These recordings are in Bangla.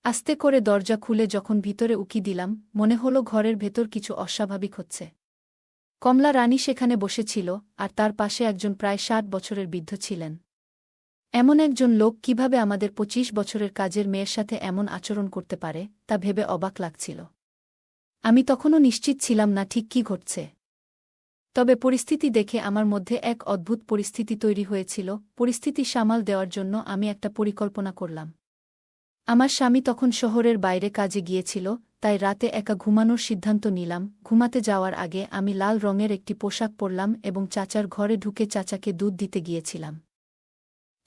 আস্তে করে দরজা খুলে যখন ভিতরে উকি দিলাম, মনে হলো ঘরের ভেতর কিছু অস্বাভাবিক হচ্ছে। কমলা রানী সেখানে বসেছিল, আর তার পাশে একজন প্রায় ৬০ বছরের বৃদ্ধ ছিলেন। এমন একজন লোক কিভাবে আমাদের ২৫ বছরের কাজের মেয়ের সাথে এমন আচরণ করতে পারে, তা ভেবে অবাক লাগছিল। আমি তখনও নিশ্চিত ছিলাম না ঠিক কী ঘটছে। তবে পরিস্থিতি দেখে আমার মধ্যে এক অদ্ভুত পরিস্থিতি তৈরি হয়েছিল। পরিস্থিতি সামাল দেওয়ার জন্য আমি একটা পরিকল্পনা করলাম। আমার স্বামী তখন শহরের বাইরে কাজে গিয়েছিল, তাই রাতে একা ঘুমানোর সিদ্ধান্ত নিলাম। ঘুমাতে যাওয়ার আগে আমি লাল রঙের একটি পোশাক পরলাম এবং চাচার ঘরে ঢুকে চাচাকে দুধ দিতে গিয়েছিলাম।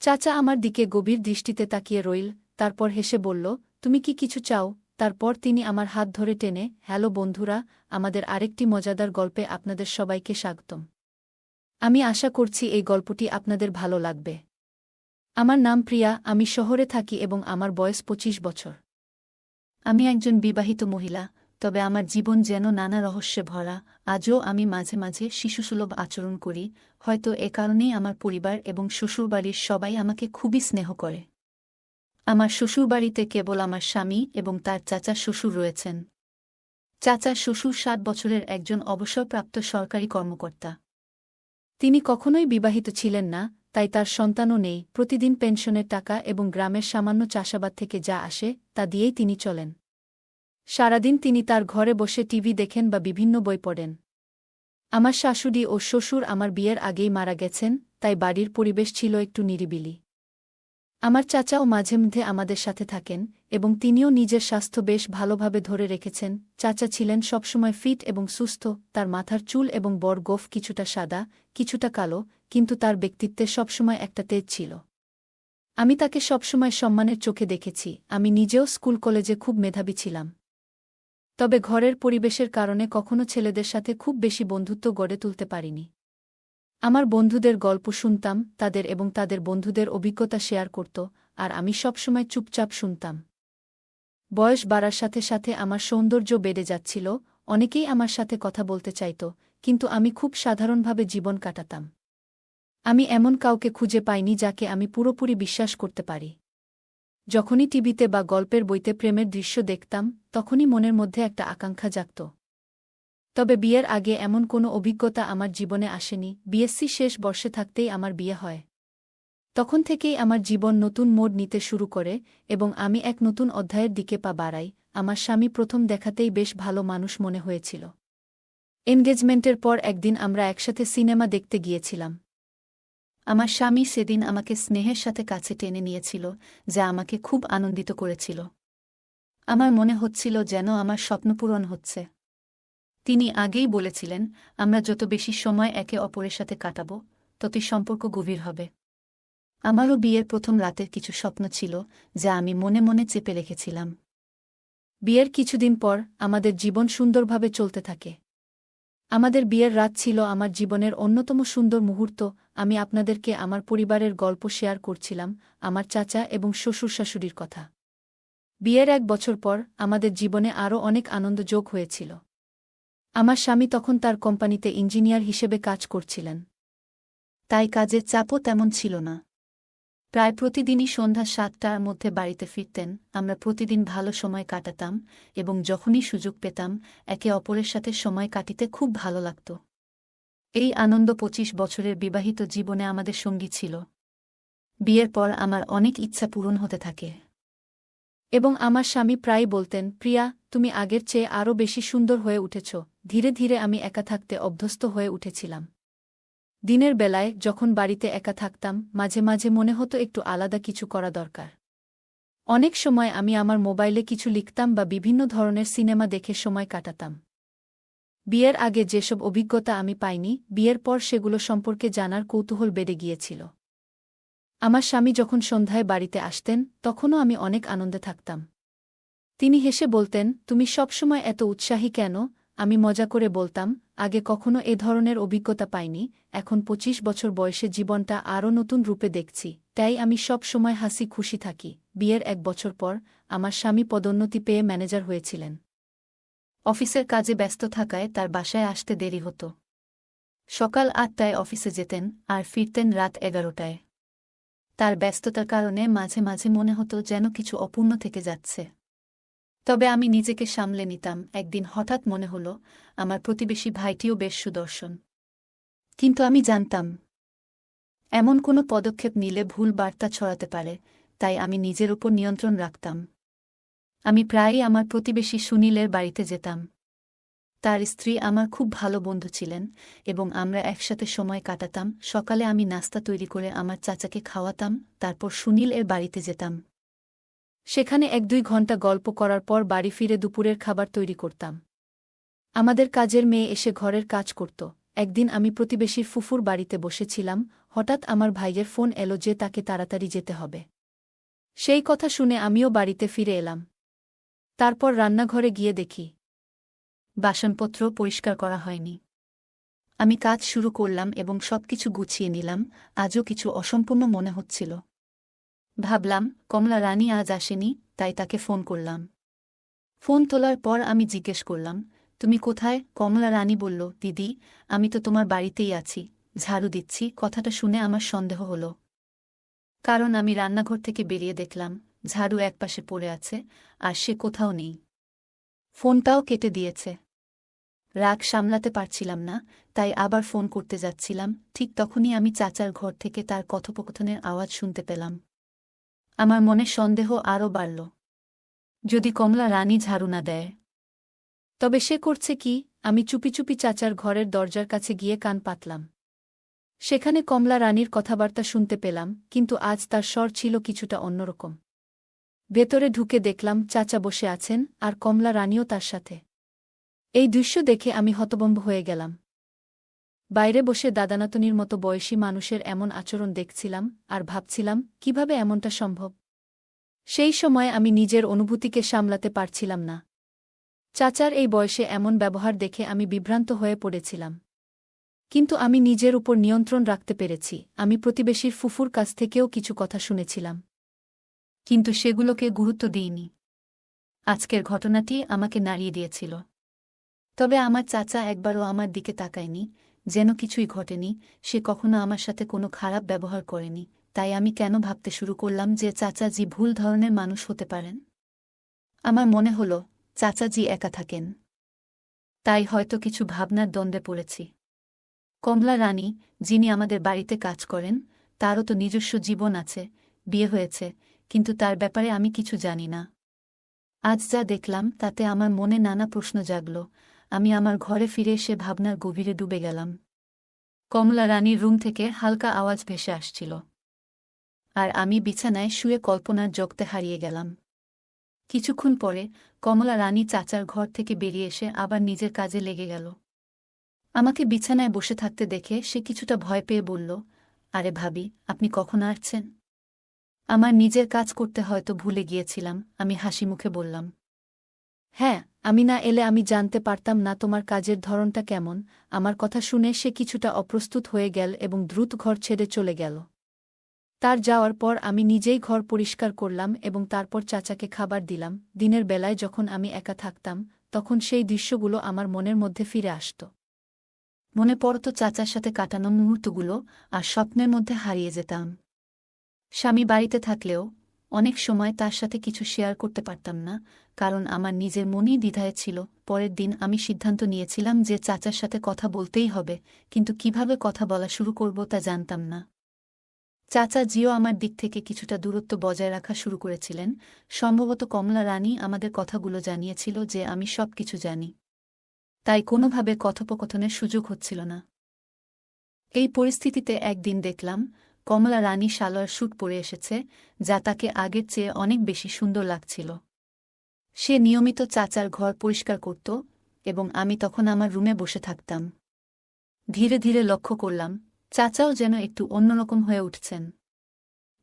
চাচা আমার দিকে গভীর দৃষ্টিতে তাকিয়ে রইল, তারপর হেসে বলল, তুমি কি কিছু চাও? তারপর তিনি আমার হাত ধরে টেনে, হ্যালো বন্ধুরা, আমাদের আরেকটি মজাদার গল্পে আপনাদের সবাইকে স্বাগতম। আমি আশা করছি এই গল্পটি আপনাদের ভালো লাগবে। আমার নাম প্রিয়া, আমি শহরে থাকি এবং আমার বয়স ২৫ বছর। আমি একজন বিবাহিত মহিলা, তবে আমার জীবন যেন নানা রহস্যে ভরা। আজও আমি মাঝে মাঝে শিশুসুলভ আচরণ করি, হয়তো এ কারণেই আমার পরিবার এবং শ্বশুরবাড়ির সবাই আমাকে খুবই স্নেহ করে। আমার শ্বশুরবাড়িতে কেবল আমার স্বামী এবং তার চাচা শ্বশুর রয়েছেন। চাচা শ্বশুর ৬০ বছরের একজন অবসরপ্রাপ্ত সরকারি কর্মকর্তা। তিনি কখনোই বিবাহিত ছিলেন না, তাই তার সন্তানও নেই। প্রতিদিন পেনশনের টাকা এবং গ্রামের সামান্য চাষাবাদ থেকে যা আসে তা দিয়েই তিনি চলেন। সারাদিন তিনি তার ঘরে বসে টিভি দেখেন বা বিভিন্ন বই পড়েন। আমার শাশুড়ি ও শ্বশুর আমার বিয়ের আগেই মারা গেছেন, তাই বাড়ির পরিবেশ ছিল একটু নিরিবিলি। আমার চাচাও মাঝে মধ্যে আমাদের সাথে থাকেন, এবং তিনিও নিজের স্বাস্থ্য বেশ ভালোভাবে ধরে রেখেছেন। চাচা ছিলেন সবসময় ফিট এবং সুস্থ, তার মাথার চুল এবং বড় গোঁফ কিছুটা সাদা, কিছুটা কালো, কিন্তু তার ব্যক্তিত্বে সবসময় একটা তেজ ছিল। আমি তাকে সবসময় সম্মানের চোখে দেখেছি। আমি নিজেও স্কুল কলেজে খুব মেধাবী ছিলাম। তবে ঘরের পরিবেশের কারণে কখনো ছেলেদের সাথে খুব বেশি বন্ধুত্ব গড়ে তুলতে পারিনি। আমার বন্ধুদের গল্প শুনতাম, তাদের এবং তাদের বন্ধুদের অভিজ্ঞতা শেয়ার করত, আর আমি সবসময় চুপচাপ শুনতাম। বয়স বাড়ার সাথে সাথে আমার সৌন্দর্য বেড়ে যাচ্ছিল, অনেকেই আমার সাথে কথা বলতে চাইত, কিন্তু আমি খুব সাধারণভাবে জীবন কাটাতাম। আমি এমন কাউকে খুঁজে পাইনি যাকে আমি পুরোপুরি বিশ্বাস করতে পারি। যখনই টিভিতে বা গল্পের বইতে প্রেমের দৃশ্য দেখতাম, তখনই মনের মধ্যে একটা আকাঙ্ক্ষা জাগত। তবে বিয়ের আগে এমন কোনো অভিজ্ঞতা আমার জীবনে আসেনি। বিএসসি শেষ বর্ষে থাকতেই আমার বিয়ে হয়। তখন থেকেই আমার জীবন নতুন মোড় নিতে শুরু করে, এবং আমি এক নতুন অধ্যায়ের দিকে পা বাড়াই। আমার স্বামী প্রথম দেখাতেই বেশ ভালো মানুষ মনে হয়েছিল। এনগেজমেন্টের পর একদিন আমরা একসাথে সিনেমা দেখতে গিয়েছিলাম। আমার স্বামী সেদিন আমাকে স্নেহের সাথে কাছে টেনে নিয়েছিল, যা আমাকে খুব আনন্দিত করেছিল। আমার মনে হচ্ছিল যেন আমার স্বপ্ন পূরণ হচ্ছে। তিনি আগেই বলেছিলেন, আমরা যত বেশি সময় একে অপরের সাথে কাটাব, ততই সম্পর্ক গভীর হবে। আমারও বিয়ের প্রথম রাতের কিছু স্বপ্ন ছিল, যা আমি মনে মনে চেপে রেখেছিলাম। বিয়ের কিছুদিন পর আমাদের জীবন সুন্দরভাবে চলতে থাকে। আমাদের বিয়ের রাত ছিল আমার জীবনের অন্যতম সুন্দর মুহূর্ত। আমি আপনাদেরকে আমার পরিবারের গল্প শেয়ার করছিলাম, আমার চাচা এবং শ্বশুর শাশুড়ির কথা। বিয়ের ১ বছর পর আমাদের জীবনে আরও অনেক আনন্দ যোগ হয়েছিল। আমার স্বামী তখন তার কোম্পানিতে ইঞ্জিনিয়ার হিসেবে কাজ করছিলেন। তাই কাজের চাপও তেমন ছিল না। প্রায় প্রতিদিনই সন্ধ্যা ৭টার মধ্যে বাড়িতে ফিরতেন। আমরা প্রতিদিন ভালো সময় কাটাতাম, এবং যখনই সুযোগ পেতাম একে অপরের সাথে সময় কাটিতে খুব ভালো লাগত। এই আনন্দ ২৫ বছরের বিবাহিত জীবনে আমাদের সঙ্গী ছিল। বিয়ের পর আমার অনেক ইচ্ছা পূরণ হতে থাকে, এবং আমার স্বামী প্রায়ই বলতেন, প্রিয়া, তুমি আগের চেয়ে আরও বেশি সুন্দর হয়ে উঠেছ। ধীরে ধীরে আমি একা থাকতে অভ্যস্ত হয়ে উঠেছিলাম। দিনের বেলায় যখন বাড়িতে একা থাকতাম, মাঝে মাঝে মনে হতো একটু আলাদা কিছু করা দরকার। অনেক সময় আমি আমার মোবাইলে কিছু লিখতাম বা বিভিন্ন ধরনের সিনেমা দেখে সময় কাটাতাম। বিয়ের আগে যেসব অভিজ্ঞতা আমি পাইনি, বিয়ের পর সেগুলো সম্পর্কে জানার কৌতূহল বেড়ে গিয়েছিল। আমার স্বামী যখন সন্ধ্যায় বাড়িতে আসতেন, তখনও আমি অনেক আনন্দে থাকতাম। তিনি হেসে বলতেন, তুমি সবসময় এত উৎসাহী কেন? আমি মজা করে বলতাম, আগে কখনো এ ধরনের অভিজ্ঞতা পাইনি, এখন ২৫ বছর বয়সে জীবনটা আরও নতুন রূপে দেখছি, তাই আমি সব সময় হাসি খুশি থাকি। বিয়ের ১ বছর পর আমার স্বামী পদোন্নতি পেয়ে ম্যানেজার হয়েছিলেন। অফিসের কাজে ব্যস্ত থাকায় তার বাসায় আসতে দেরি হতো। সকাল ৮টায় অফিসে যেতেন আর ফিরতেন রাত ১১টায়। তার ব্যস্ততার কারণে মাঝে মাঝে মনে হতো যেন কিছু অপূর্ণ থেকে যাচ্ছে। তবে আমি নিজেকে সামলে নিতাম। একদিন হঠাৎ মনে হলো আমার প্রতিবেশী ভাইটিও বেশ সুদর্শন। কিন্তু আমি জানতাম এমন কোনো পদক্ষেপ নিলে ভুল বার্তা ছড়াতে পারে, তাই আমি নিজের উপর নিয়ন্ত্রণ রাখতাম। আমি প্রায়ই আমার প্রতিবেশী সুনীলের বাড়িতে যেতাম। তার স্ত্রী আমার খুব ভালো বন্ধু ছিলেন এবং আমরা একসাথে সময় কাটাতাম। সকালে আমি নাস্তা তৈরি করে আমার চাচাকে খাওয়াতাম, তারপর সুনীল এর বাড়িতে যেতাম। সেখানে ১-২ ঘণ্টা গল্প করার পর বাড়ি ফিরে দুপুরের খাবার তৈরি করতাম। আমাদের কাজের মেয়ে এসে ঘরের কাজ করত। একদিন আমি প্রতিবেশীর ফুফুর বাড়িতে বসেছিলাম, হঠাৎ আমার ভাইয়ের ফোন এলো যে তাকে তাড়াতাড়ি যেতে হবে। সেই কথা শুনে আমিও বাড়িতে ফিরে এলাম। তারপর রান্নাঘরে গিয়ে দেখি বাসনপত্র পরিষ্কার করা হয়নি। আমি কাজ শুরু করলাম এবং সবকিছু গুছিয়ে নিলাম। আজও কিছু অসম্পূর্ণ মনে হচ্ছিল। ভাবলাম কমলা রানী আজ আসেনি, তাই তাকে ফোন করলাম। ফোন তোলার পর আমি জিজ্ঞেস করলাম, তুমি কোথায়? কমলা রানী বলল, দিদি, আমি তো তোমার বাড়িতেই আছি, ঝাড়ু দিচ্ছি। কথাটা শুনে আমার সন্দেহ হলো, কারণ আমি রান্নাঘর থেকে বেরিয়ে দেখলাম ঝাড়ু একপাশে পড়ে আছে আর সে কোথাও নেই। ফোনটাও কেটে দিয়েছে। রাগ সামলাতে পারছিলাম না, তাই আবার ফোন করতে যাচ্ছিলাম। ঠিক তখনই আমি চাচার ঘর থেকে তার কথোপকথনের আওয়াজ শুনতে পেলাম। আমার মনে সন্দেহ আরও বাড়ল। যদি কমলা রানী ঝাড়ু না দেয়, তবে সে করছে কি? আমি চুপি চুপি চাচার ঘরের দরজার কাছে গিয়ে কান পাতলাম। সেখানে কমলা রানীর কথাবার্তা শুনতে পেলাম, কিন্তু আজ তার স্বর ছিল কিছুটা অন্যরকম। ভেতরে ঢুকে দেখলাম চাচা বসে আছেন আর কমলা রানীও তার সাথে। এই দৃশ্য দেখে আমি হতভম্ব হয়ে গেলাম। বাইরে বসে দাদানাতনির মতো বয়সী মানুষের এমন আচরণ দেখছিলাম আর ভাবছিলাম কিভাবে এমনটা সম্ভব। সেই সময় আমি নিজের অনুভূতিকে সামলাতে পারছিলাম না। চাচার এই বয়সে এমন ব্যবহার দেখে আমি বিভ্রান্ত হয়ে পড়েছিলাম। কিন্তু আমি নিজের উপর নিয়ন্ত্রণ রাখতে পেরেছি। আমি প্রতিবেশীর ফুফুর কাছ থেকেও কিছু কথা শুনেছিলাম, কিন্তু সেগুলোকে গুরুত্ব দিইনি। আজকের ঘটনাটি আমাকে নাড়িয়ে দিয়েছিল। তবে আমার চাচা একবারও আমার দিকে তাকায়নি, যেন কিছুই ঘটেনি। সে কখনো আমার সাথে কোনো খারাপ ব্যবহার করেনি। তাই আমি কেন ভাবতে শুরু করলাম যে চাচাজি ভুল ধরনের মানুষ হতে পারেন। আমার মনে হলো চাচাজি একা থাকেন, তাই হয়তো কিছু ভাবনার দ্বন্দ্বে পড়েছি। কমলা রানী, যিনি আমাদের বাড়িতে কাজ করেন, তারও তো নিজস্ব জীবন আছে, বিয়ে হয়েছে, কিন্তু তার ব্যাপারে আমি কিছু জানি না। আজ যা দেখলাম তাতে আমার মনে নানা প্রশ্ন জাগল। আমি আমার ঘরে ফিরে এসে ভাবনার গভীরে ডুবে গেলাম। কমলা রানীর রুম থেকে হালকা আওয়াজ ভেসে আসছিল, আর আমি বিছানায় শুয়ে কল্পনার জগতে হারিয়ে গেলাম। কিছুক্ষণ পরে কমলা রানী চাচার ঘর থেকে বেরিয়ে এসে আবার নিজের কাজে লেগে গেল। আমাকে বিছানায় বসে থাকতে দেখে সে কিছুটা ভয় পেয়ে বলল, আরে ভাবি, আপনি কখন আসছেন? আমার নিজের কাজ করতে হয়তো ভুলে গিয়েছিলাম, আমি হাসি মুখে বললাম। হ্যাঁ, আমি না এলে আমি জানতে পারতাম না তোমার কাজের ধরনটা কেমন। আমার কথা শুনে সে কিছুটা অপ্রস্তুত হয়ে গেল এবং দ্রুত ঘর ছেড়ে চলে গেল। তার যাওয়ার পর আমি নিজেই ঘর পরিষ্কার করলাম এবং তারপর চাচাকে খাবার দিলাম। দিনের বেলায় যখন আমি একা থাকতাম, তখন সেই দৃশ্যগুলো আমার মনের মধ্যে ফিরে আসত। মনে পড়ত চাচার সাথে কাটানো মুহূর্তগুলো, আর স্বপ্নের মধ্যে হারিয়ে যেতাম। স্বামী বাড়িতে থাকলেও অনেক সময় তার সাথে কিছু শেয়ার করতে পারতাম না, কারণ আমার নিজের মনই দ্বিধায় ছিল। পরের দিন আমি সিদ্ধান্ত নিয়েছিলাম যে চাচার সাথে কথা বলতেই হবে, কিন্তু কিভাবে কথা বলা শুরু করব তা জানতাম না। চাচা জিও আমার দিক থেকে কিছুটা দূরত্ব বজায় রাখা শুরু করেছিলেন। সম্ভবত কমলা রানী আমাদের কথাগুলো জানিয়েছিল যে আমি সব কিছু জানি, তাই কোনোভাবে কথোপকথনের সুযোগ হচ্ছিল না। এই পরিস্থিতিতে একদিন দেখলাম কমলা রানী সালোয়ার স্যুট পরে এসেছে, যা তাকে আগের চেয়ে অনেক বেশি সুন্দর লাগছিল। সে নিয়মিত চাচার ঘর পরিষ্কার করত এবং আমি তখন আমার রুমে বসে থাকতাম। ধীরে ধীরে লক্ষ্য করলাম চাচাও যেন একটু অন্যরকম হয়ে উঠছেন।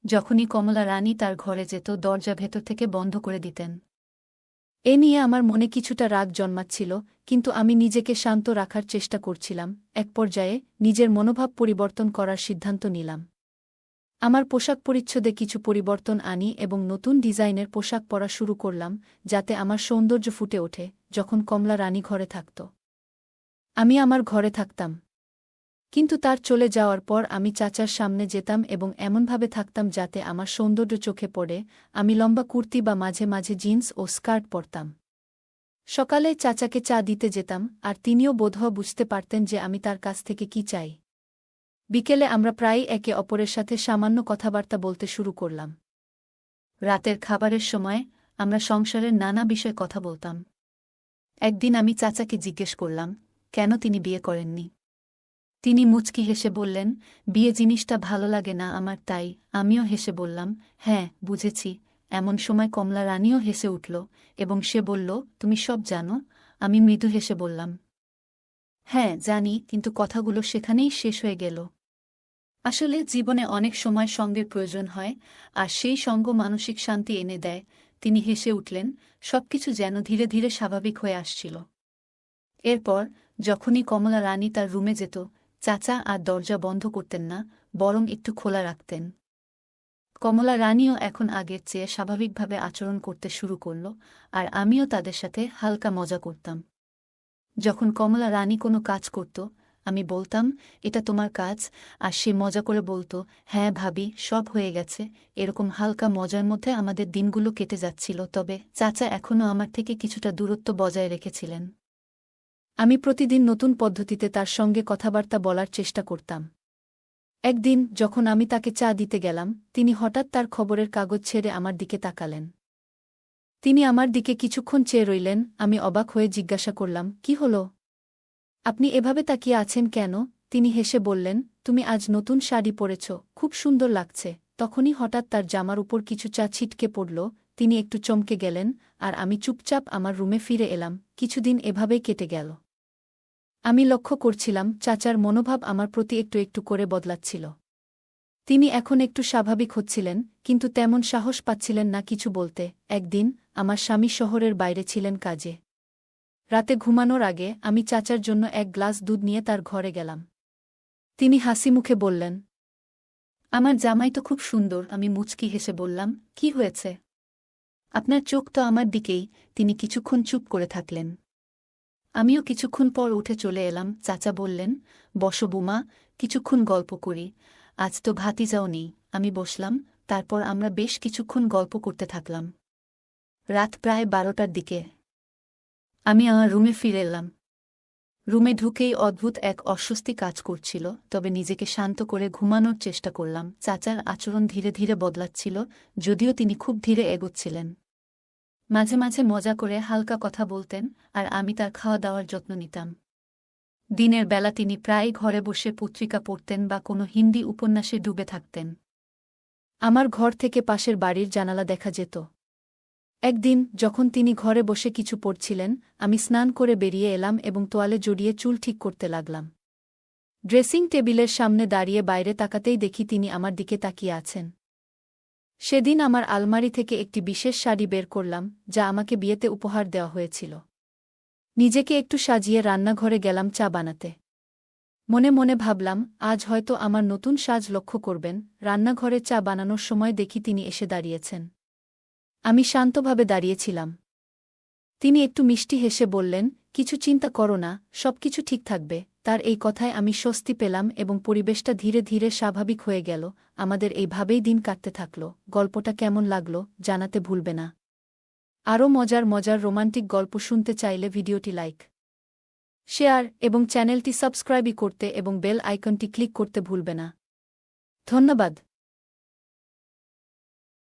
যখনই কমলা রানী তার ঘরে যেত, দরজা ভেতর থেকে বন্ধ করে দিতেন। এ নিয়ে আমার মনে কিছুটা রাগ জন্মাচ্ছিল, কিন্তু আমি নিজেকে শান্ত রাখার চেষ্টা করছিলাম। এক পর্যায়ে নিজের মনোভাব পরিবর্তন করার সিদ্ধান্ত নিলাম। আমার পোশাক পরিচ্ছদে কিছু পরিবর্তন আনি এবং নতুন ডিজাইনের পোশাক পরা শুরু করলাম, যাতে আমার সৌন্দর্য ফুটে ওঠে। যখন কমলা রানী ঘরে থাকত, আমি আমার ঘরে থাকতাম। কিন্তু তার চলে যাওয়ার পর আমি চাচার সামনে যেতাম এবং এমনভাবে থাকতাম যাতে আমার সৌন্দর্য চোখে পড়ে। আমি লম্বা কুর্তি বা মাঝে মাঝে জিন্স ও স্কার্ট পরতাম। সকালে চাচাকে চা দিতে যেতাম, আর তিনিও বোধহয় বুঝতে পারতেন যে আমি তার কাছ থেকে কি চাই। বিকেলে আমরা প্রায়ই একে অপরের সাথে সামান্য কথাবার্তা বলতে শুরু করলাম। রাতের খাবারের সময় আমরা সংসারের নানা বিষয়ে কথা বলতাম। একদিন আমি চাচাকে জিজ্ঞেস করলাম কেন তিনি বিয়ে করেননি। তিনি মুচকি হেসে বললেন, বিয়ে জিনিসটা ভালো লাগে না আমার, তাই। আমিও হেসে বললাম, হ্যাঁ বুঝেছি। এমন সময় কমলা রানীও হেসে উঠল এবং সে বলল, তুমি সব জানো? আমি মৃদু হেসে বললাম, হ্যাঁ জানি, কিন্তু কথাগুলো সেখানেই শেষ হয়ে গেল। আসলে জীবনে অনেক সময় সঙ্গের প্রয়োজন হয়, আর সেই সঙ্গ মানসিক শান্তি এনে দেয়। তিনি হেসে উঠলেন, সবকিছু যেন ধীরে ধীরে স্বাভাবিক হয়ে আসছিল। এরপর যখনই কমলা রানী তার রুমে যেত, চাচা আর দরজা বন্ধ করতেন না, বরং একটু খোলা রাখতেন। কমলা রানীও এখন আগের চেয়ে স্বাভাবিকভাবে আচরণ করতে শুরু করল, আর আমিও তাদের সাথে হালকা মজা করতাম। যখন কমলা রানী কোনো কাজ করত, আমি বলতাম, এটা তোমার কাজ, আর সে মজা করে বলতো, হ্যাঁ ভাবি, সব হয়ে গেছে। এরকম হালকা মজার মধ্যে আমাদের দিনগুলো কেটে যাচ্ছিল, তবে চাচা এখনও আমার থেকে কিছুটা দূরত্ব বজায় রেখেছিলেন। আমি প্রতিদিন নতুন পদ্ধতিতে তার সঙ্গে কথাবার্তা বলার চেষ্টা করতাম। একদিন যখন আমি তাকে চা দিতে গেলাম, তিনি হঠাৎ তার খবরের কাগজ ছেড়ে আমার দিকে তাকালেন। তিনি আমার দিকে কিছুক্ষণ চেয়ে রইলেন। আমি অবাক হয়ে জিজ্ঞাসা করলাম, কি হল? আপনি এভাবে তাকিয়ে আছেন কেন? তিনি হেসে বললেন, তুমি আজ নতুন শাড়ি পরেছ, খুব সুন্দর লাগছে। তখনই হঠাৎ তার জামার উপর কিছু চা ছিটকে পড়ল। তিনি একটু চমকে গেলেন, আর আমি চুপচাপ আমার রুমে ফিরে এলাম। কিছুদিন এভাবেই কেটে গেল। আমি লক্ষ্য করছিলাম চাচার মনোভাব আমার প্রতি একটু একটু করে বদলাচ্ছিল। তিনি এখন একটু স্বাভাবিক হচ্ছিলেন, কিন্তু তেমন সাহস পাচ্ছিলেন না কিছু বলতে। একদিন আমার স্বামী শহরের বাইরে ছিলেন কাজে। রাতে ঘুমানোর আগে আমি চাচার জন্য এক গ্লাস দুধ নিয়ে তার ঘরে গেলাম। তিনি হাসিমুখে বললেন, আমার জামাই তো খুব সুন্দর। আমি মুচকি হেসে বললাম, কি হয়েছে? আপনার চোখ তো আমার দিকেই। তিনি কিছুক্ষণ চুপ করে থাকলেন। আমিও কিছুক্ষণ পর উঠে চলে এলাম। চাচা বললেন, বসো বুমা, কিছুক্ষণ গল্প করি। আজ তো ভাতিজাও নেই। আমি বসলাম, তারপর আমরা বেশ কিছুক্ষণ গল্প করতে থাকলাম। রাত প্রায় 12টার দিকে আমি আমার রুমে ফিরে এলাম। রুমে ঢুকেই অদ্ভুত এক অস্বস্তি কাজ করছিল, তবে নিজেকে শান্ত করে ঘুমানোর চেষ্টা করলাম। চাচার আচরণ ধীরে ধীরে বদলাচ্ছিল, যদিও তিনি খুব ধীরে এগোচ্ছিলেন। মাঝে মাঝে মজা করে হালকা কথা বলতেন, আর আমি তার খাওয়া দাওয়ার যত্ন নিতাম। দিনের বেলা তিনি প্রায় ঘরে বসে পত্রিকা পড়তেন বা কোনো হিন্দি উপন্যাসে ডুবে থাকতেন। আমার ঘর থেকে পাশের বাড়ির জানালা দেখা যেত। একদিন যখন তিনি ঘরে বসে কিছু পড়ছিলেন, আমি স্নান করে বেরিয়ে এলাম এবং তোয়ালে জড়িয়ে চুল ঠিক করতে লাগলাম। ড্রেসিং টেবিলের সামনে দাঁড়িয়ে বাইরে তাকাতেই দেখি তিনি আমার দিকে তাকিয়ে আছেন। সেদিন আমার আলমারি থেকে একটি বিশেষ শাড়ি বের করলাম, যা আমাকে বিয়েতে উপহার দেওয়া হয়েছিল। নিজেকে একটু সাজিয়ে রান্নাঘরে গেলাম চা বানাতে। মনে মনে ভাবলাম, আজ হয়তো আমার নতুন সাজ লক্ষ্য করবেন। রান্নাঘরে চা বানানোর সময় দেখি তিনি এসে দাঁড়িয়েছেন। আমি শান্তভাবে দাঁড়িয়েছিলাম। তিনি একটু মিষ্টি হেসে বললেন, কিছু চিন্তা করো না, সবকিছু ঠিক থাকবে। তার এই কথায় আমি স্বস্তি পেলাম এবং পরিবেশটা ধীরে ধীরে স্বাভাবিক হয়ে গেল। আমাদের এইভাবেই দিন কাটতে থাকল। গল্পটা কেমন লাগলো জানাতে ভুলবে না। আরও মজার মজার রোমান্টিক গল্প শুনতে চাইলে ভিডিওটি লাইক, শেয়ার এবং চ্যানেলটি সাবস্ক্রাইব করতে এবং বেল আইকনটি ক্লিক করতে ভুলবে না। ধন্যবাদ।